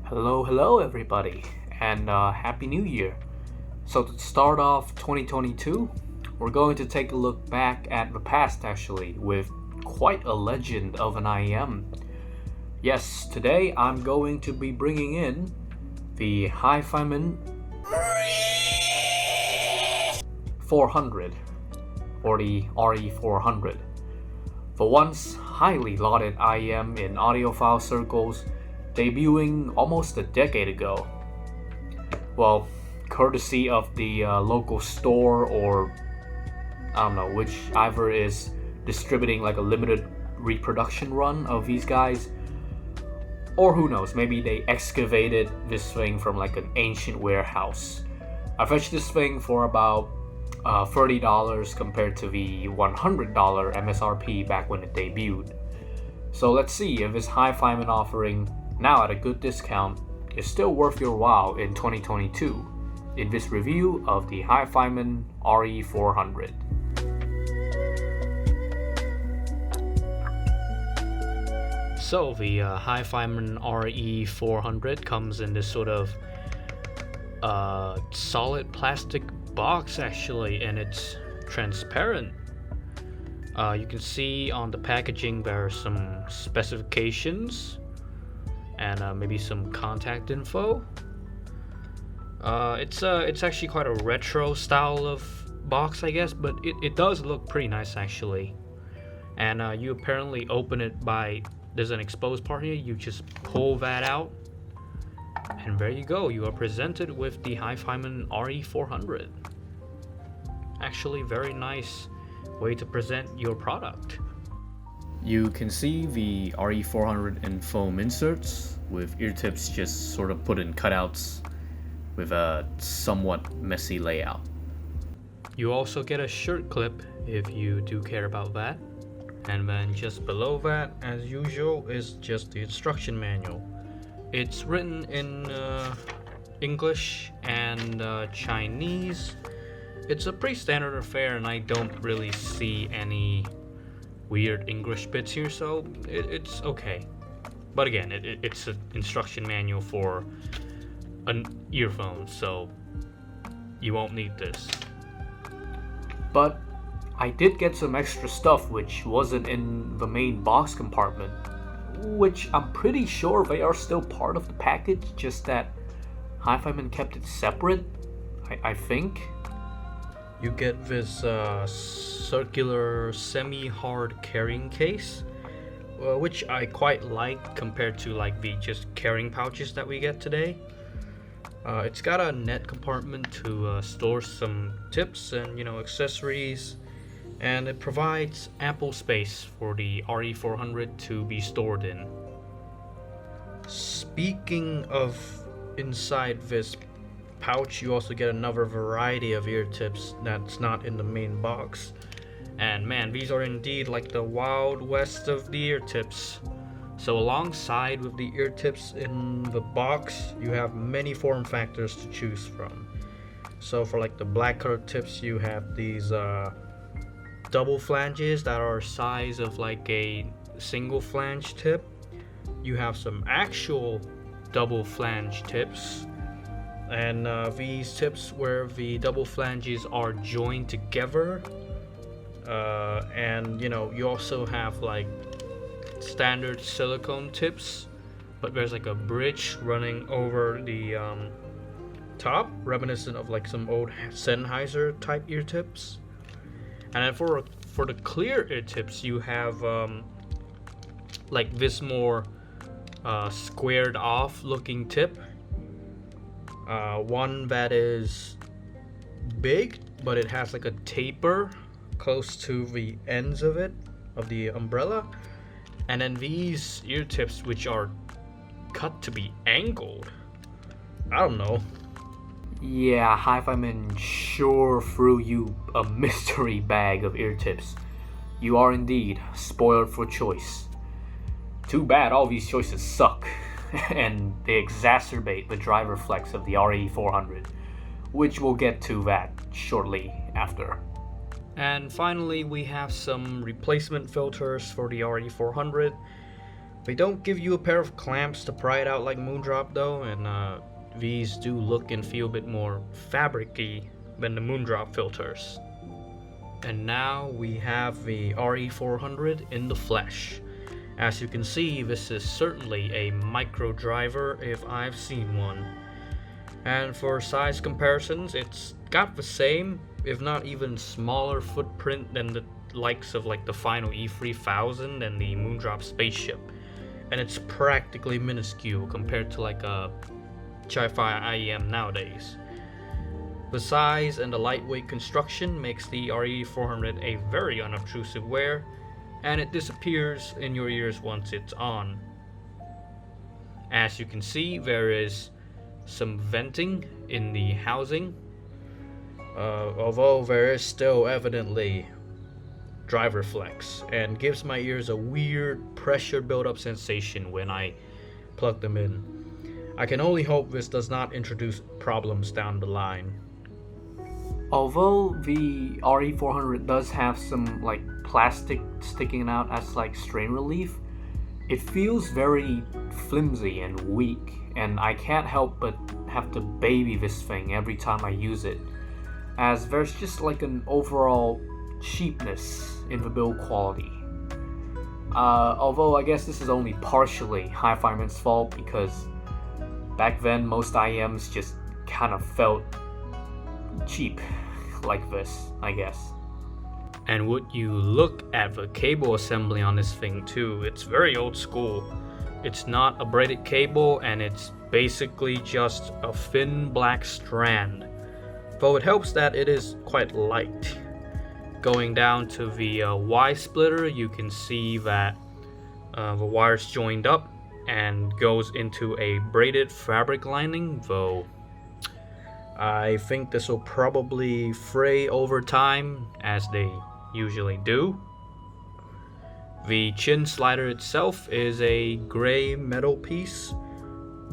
Hello, everybody, and Happy New Year. So, to start off 2022, we're going to take a look back at the past actually, with quite a legend of an IEM. Yes, today I'm going to be bringing in the Hifiman 400, or the RE400. The once highly lauded IEM in audiophile circles, debuting almost a decade ago. Well, courtesy of the local store, or I don't know, whichever is distributing like a limited reproduction run of these guys. Or who knows, maybe they excavated this thing from like an ancient warehouse. I fetched this thing for about $30 compared to the $100 MSRP back when it debuted. So let's see if this Hifiman offering, now at a good discount, is still worth your while in 2022 in this review of the Hifiman RE400. So the Hifiman RE400 comes in this sort of solid plastic box actually, and it's transparent. You can see on the packaging there are some specifications and maybe some contact info. It's actually quite a retro style of box, I guess, but it does look pretty nice actually. And you apparently open it by, there's an exposed part here, you just pull that out, and there you go, you are presented with the Hifiman RE400. Actually, very nice way to present your product. You can see the RE400 in foam inserts, with ear tips just sort of put in cutouts with a somewhat messy layout. You also get a shirt clip if you do care about that. And then just below that, as usual, is just the instruction manual. It's written in English and Chinese. It's a pretty standard affair, and I don't really see any weird English bits here, so it's okay. But again, it's an instruction manual for an earphone, so you won't need this. But I did get some extra stuff which wasn't in the main box compartment, which I'm pretty sure they are still part of the package, just that Hifiman kept it separate, I think. You get this circular semi-hard carrying case, which I quite like compared to like the just carrying pouches that we get today. It's got a net compartment to store some tips and accessories, and it provides ample space for the RE400 to be stored in. Speaking of inside this pouch, you also get another variety of ear tips that's not in the main box. And man, these are indeed like the Wild West of the ear tips. So alongside with the ear tips in the box, you have many form factors to choose from. So for like the black colored tips, you have these double flanges that are size of like a single flange tip. You have some actual double flange tips, and these tips where the double flanges are joined together, and you also have like standard silicone tips, but there's like a bridge running over the top, reminiscent of like some old Sennheiser type ear tips. And then for the clear ear tips, you have like this more squared off looking tip, one that is big but it has like a taper close to the ends of it, of the umbrella. And then these ear tips which are cut to be angled. I don't know. Yeah, Hifiman sure threw you a mystery bag of ear tips. You are indeed spoiled for choice. Too bad all these choices suck, and they exacerbate the driver flex of the RE400, which we'll get to that shortly after. And finally, we have some replacement filters for the RE400. They don't give you a pair of clamps to pry it out like Moondrop though, and these do look and feel a bit more fabric-y than the Moondrop filters. And now we have the RE400 in the flesh. As you can see, this is certainly a micro driver if I've seen one. And for size comparisons, it's got the same, if not even smaller footprint than the likes of like the final E3000 and the Moondrop spaceship. And it's practically minuscule compared to like a Chi-Fi IEM nowadays. The size and the lightweight construction makes the RE400 a very unobtrusive wear, and it disappears in your ears once it's on. As you can see, there is some venting in the housing, although there is still evidently driver flex, and gives my ears a weird pressure buildup sensation when I plug them in. I can only hope this does not introduce problems down the line. Although the RE400 does have some like plastic sticking out as like strain relief, it feels very flimsy and weak, and I can't help but have to baby this thing every time I use it, as there's just like an overall cheapness in the build quality. Although I guess this is only partially Hifiman's fault, because back then most IEMs just kind of felt cheap like this, I guess. And would you look at the cable assembly on this thing too, it's very old school. It's not a braided cable, and it's basically just a thin black strand, though it helps that it is quite light. Going down to the Y splitter, you can see that the wire's joined up and goes into a braided fabric lining, though I think this will probably fray over time, as they usually do. The chin slider itself is a gray metal piece,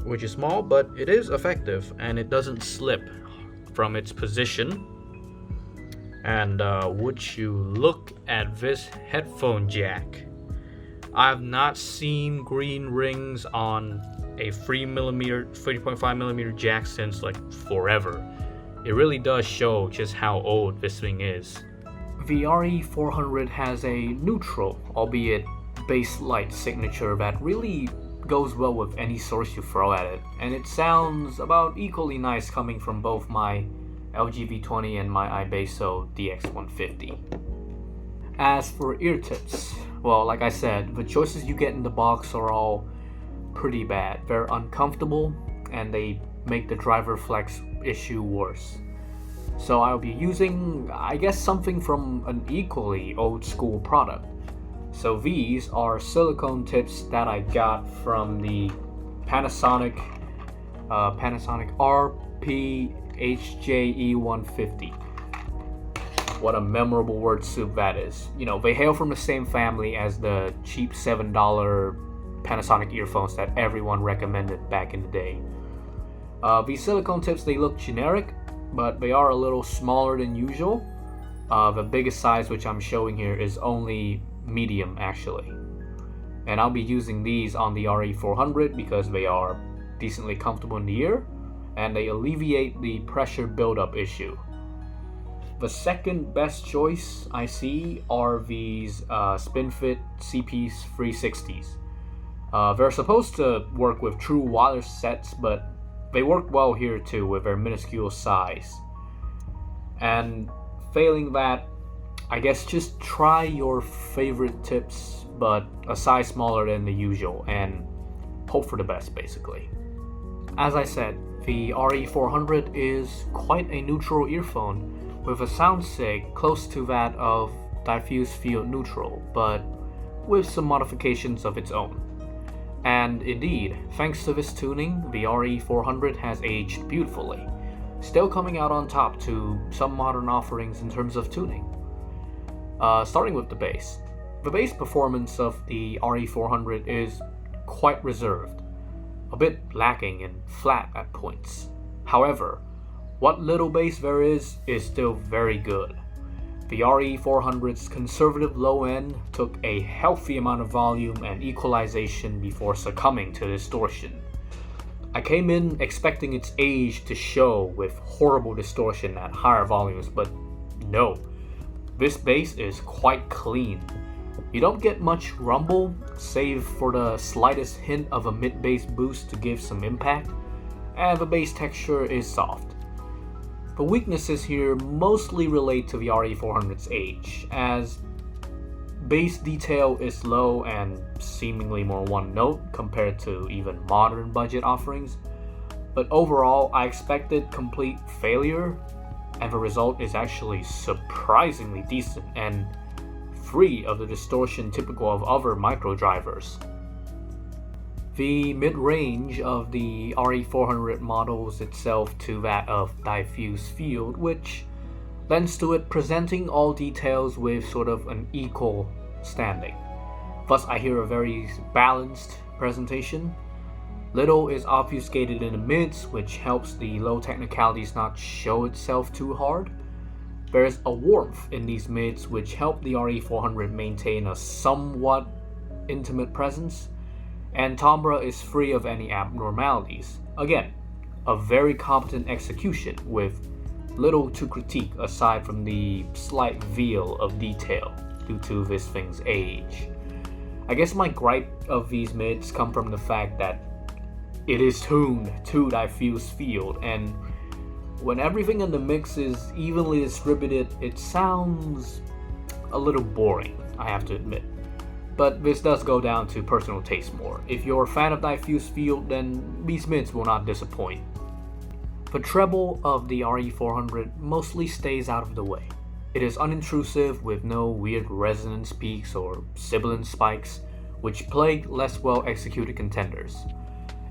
which is small, but it is effective, and it doesn't slip from its position. And would you look at this headphone jack? I've not seen green rings on a 3.5mm jack since like forever. It really does show just how old this thing is. The RE400 has a neutral, albeit bass light signature that really goes well with any source you throw at it, and it sounds about equally nice coming from both my LG V20 and my iBasso DX150. As for ear tips, well, like I said, the choices you get in the box are all pretty bad. They're uncomfortable, and they make the driver flex issue worse. So I'll be using, I guess, something from an equally old school product. So these are silicone tips that I got from the Panasonic RPHJE150. What a memorable word soup that is. You know, they hail from the same family as the cheap $7 Panasonic earphones that everyone recommended back in the day. These silicone tips, they look generic, but they are a little smaller than usual. The biggest size, which I'm showing here, is only medium actually. And I'll be using these on the RE400 because they are decently comfortable in the ear, and they alleviate the pressure buildup issue. The second best choice I see are these SpinFit CPs 360s. They're supposed to work with true wireless sets, but they work well here too with their minuscule size. And failing that, I guess just try your favorite tips, but a size smaller than the usual, and hope for the best basically. As I said, the RE400 is quite a neutral earphone, with a sound sig close to that of diffuse field neutral, but with some modifications of its own. And indeed, thanks to this tuning, the RE400 has aged beautifully, still coming out on top to some modern offerings in terms of tuning. Starting with the bass. The bass performance of the RE400 is quite reserved, a bit lacking and flat at points. However, what little bass there is still very good. The RE400's conservative low end took a healthy amount of volume and equalization before succumbing to distortion. I came in expecting its age to show with horrible distortion at higher volumes, but no. This bass is quite clean. You don't get much rumble, save for the slightest hint of a mid-bass boost to give some impact, and the bass texture is soft. The weaknesses here mostly relate to the RE400's age, as bass detail is low and seemingly more one note compared to even modern budget offerings, but overall I expected complete failure, and the result is actually surprisingly decent and free of the distortion typical of other micro drivers. The mid-range of the RE400 models itself to that of diffuse field, which lends to it presenting all details with sort of an equal standing. Thus I hear a very balanced presentation. Little is obfuscated in the mids, which helps the low technicalities not show itself too hard. There's a warmth in these mids which help the RE400 maintain a somewhat intimate presence, and timbre is free of any abnormalities. Again, a very competent execution with little to critique aside from the slight veil of detail due to this thing's age. I guess my gripe of these mids come from the fact that it is tuned to diffuse field, and when everything in the mix is evenly distributed, it sounds a little boring, I have to admit. But this does go down to personal taste more. If you're a fan of diffuse field, then these mids will not disappoint. The treble of the RE400 mostly stays out of the way. It is unintrusive with no weird resonance peaks or sibilant spikes, which plague less well executed contenders.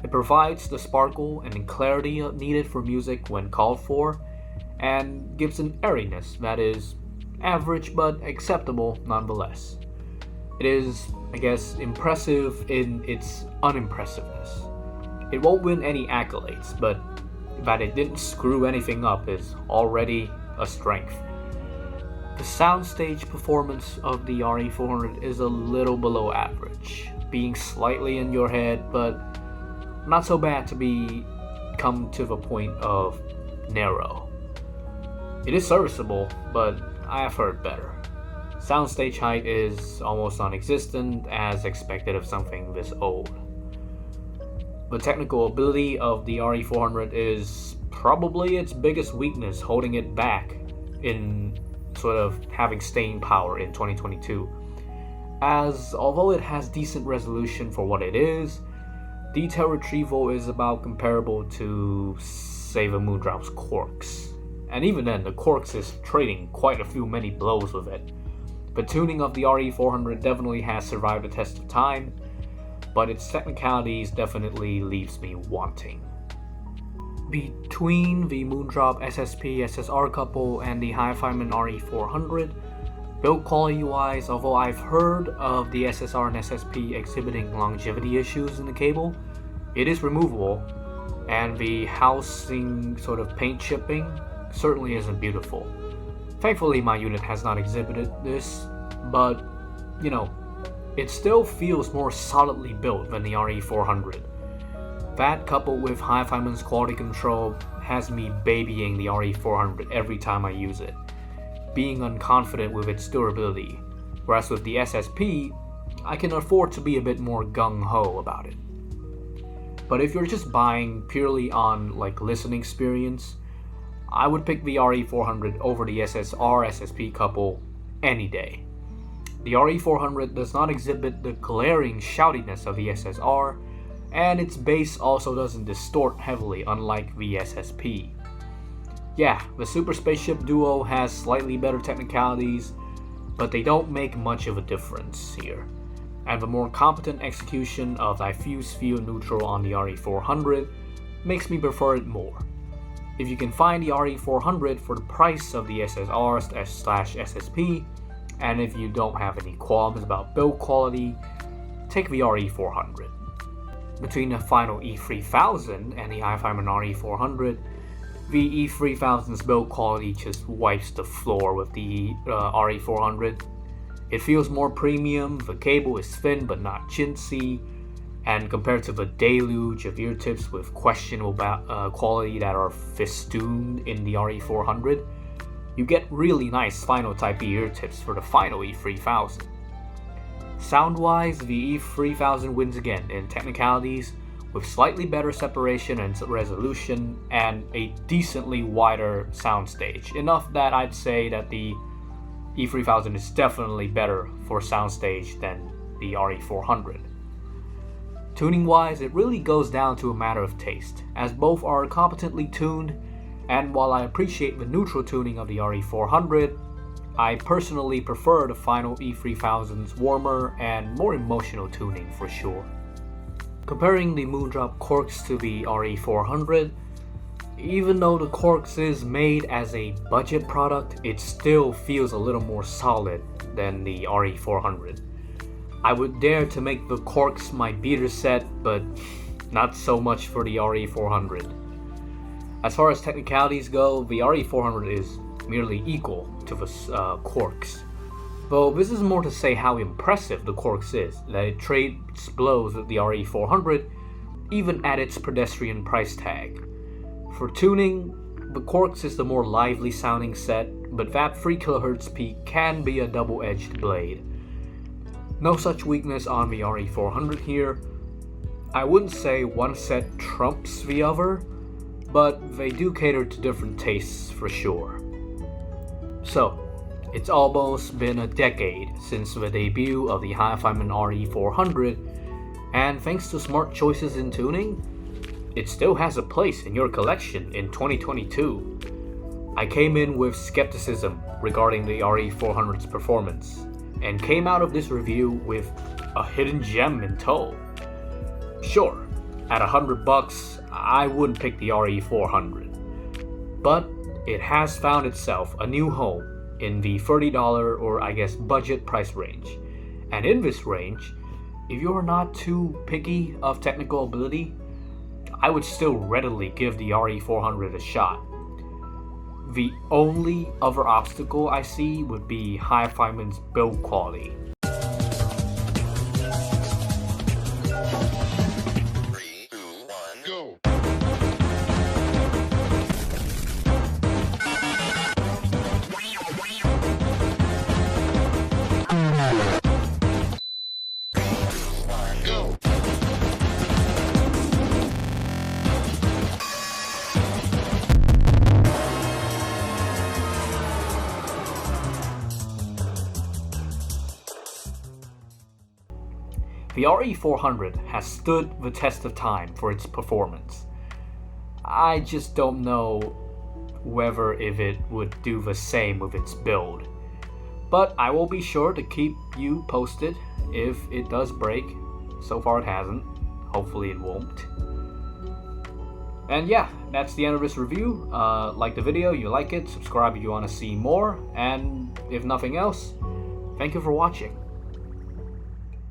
It provides the sparkle and clarity needed for music when called for, and gives an airiness that is average but acceptable nonetheless. It is, I guess, impressive in its unimpressiveness. It won't win any accolades, but that it didn't screw anything up is already a strength. The soundstage performance of the RE400 is a little below average, being slightly in your head, but not so bad to come to the point of narrow. It is serviceable, but I have heard better. Soundstage height is almost non-existent, as expected of something this old. The technical ability of the RE400 is probably its biggest weakness, holding it back in sort of having staying power in 2022. As although it has decent resolution for what it is, detail retrieval is about comparable to, say, the Moondrop's Quarks. And even then, the Quarks is trading quite a few many blows with it. The tuning of the RE400 definitely has survived the test of time, but its technicalities definitely leaves me wanting. Between the Moondrop SSP SSR couple and the Hifiman RE400, build quality wise, although I've heard of the SSR and SSP exhibiting longevity issues in the cable, it is removable, and the housing sort of paint chipping certainly isn't beautiful. Thankfully my unit has not exhibited this, but it still feels more solidly built than the RE400. That coupled with Hifiman's quality control has me babying the RE400 every time I use it, being unconfident with its durability, whereas with the SSP, I can afford to be a bit more gung-ho about it. But if you're just buying purely on listening experience, I would pick the RE400 over the SSR SSP couple any day. The RE400 does not exhibit the glaring shoutiness of the SSR, and its bass also doesn't distort heavily, unlike the SSP. Yeah, the Super Spaceship Duo has slightly better technicalities, but they don't make much of a difference here, and the more competent execution of diffuse field neutral on the RE400 makes me prefer it more. If you can find the RE400 for the price of the SSR/SSP, and if you don't have any qualms about build quality, take the RE400. Between the final E3000 and the Hifiman RE400, The E3000's build quality just wipes the floor with the RE400. It feels more premium, the cable is thin but not chintzy, and compared to the deluge of ear tips with questionable quality that are festooned in the RE400, you get really nice final type ear tips for the final E3000. Sound-wise, the E3000 wins again in technicalities, with slightly better separation and resolution and a decently wider soundstage. Enough that I'd say that the E3000 is definitely better for soundstage than the RE400. Tuning-wise, it really goes down to a matter of taste, as both are competently tuned, and while I appreciate the neutral tuning of the RE400, I personally prefer the final E3000's warmer and more emotional tuning for sure. Comparing the Moondrop Quarks to the RE400, even though the Quarks is made as a budget product, it still feels a little more solid than the RE400. I would dare to make the Quarks my beater set, but not so much for the RE400. As far as technicalities go, the RE400 is merely equal to the Quarks. Though this is more to say how impressive the Quarks is, that it trades blows with the RE400, even at its pedestrian price tag. For tuning, the Quarks is the more lively sounding set, but that 3 kHz peak can be a double-edged blade. No such weakness on the RE400 here. I wouldn't say one set trumps the other, but they do cater to different tastes for sure. So, it's almost been a decade since the debut of the Hifiman RE400, and thanks to smart choices in tuning, it still has a place in your collection in 2022. I came in with skepticism regarding the RE400's performance, and came out of this review with a hidden gem in tow. Sure, at $100, I wouldn't pick the RE400, but it has found itself a new home in the $30 or I guess budget price range. And in this range, if you're not too picky of technical ability, I would still readily give the RE400 a shot. The only other obstacle I see would be Hifiman's build quality. The RE400 has stood the test of time for its performance. I just don't know whether if it would do the same with its build. But I will be sure to keep you posted if it does break. So far it hasn't. Hopefully it won't. And yeah, that's the end of this review. Like the video, you like it, subscribe if you want to see more, and if nothing else, thank you for watching.